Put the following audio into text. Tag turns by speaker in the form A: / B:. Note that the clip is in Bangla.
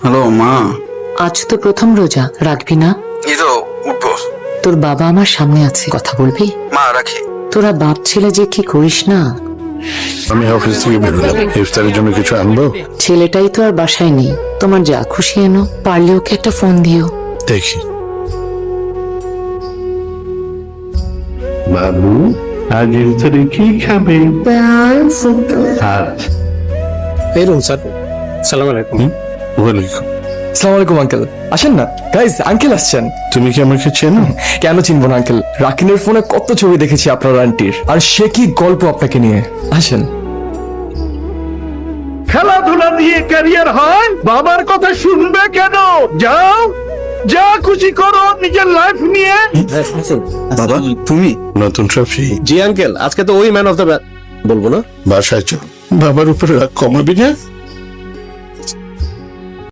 A: হ্যালো মা।
B: আজ তো প্রথম রোজা, রাখবি না?
A: এই তো উঠবো।
B: তোর বাবা আমার সামনে আছে, কথা বলবি?
A: মা রাখি।
B: তোরা বাপ ছেলে যে কি করিস না।
C: আমি অফিস থেকে বেরোলাম, ইফতারের জন্য কিছু আনবো?
B: ছেলেটাই তো আর বাসায় নেই, তোমার যা খুশি এনো, পারলে ওকে একটা ফোন দিও।
C: দেখি। বাবু, আজ ইফতারে কি খাবে?
D: এই রুম স্যার। সালাম আলাইকুম।
C: ওয়ালাইকুম।
D: সালাম আলাইকুম আঙ্কেল, আসেন না। গাইস, আঙ্কেল আসছেন।
C: তুমি কি আমাকে চেনো?
D: কেন চিনবো না আঙ্কেল, রাকিনের ফোনে কত ছবি দেখেছি আপনার আন্টির, আর সে কি গল্প আপনাকে নিয়ে। আসেন।
C: খেলাধুলা দিয়ে ক্যারিয়ার হয়, বাবার কথা শুনবে কেন? যাও, যা খুশি করো নিজের লাইফ নিয়ে।
A: বাবা তুমি?
C: নতুন ট্রফি।
E: জি আঙ্কেল, আজকে তো ওই ম্যান অফ দ্য বলবো না।
C: বাসায় চল, বাবার উপরে রাগ কমাবি না।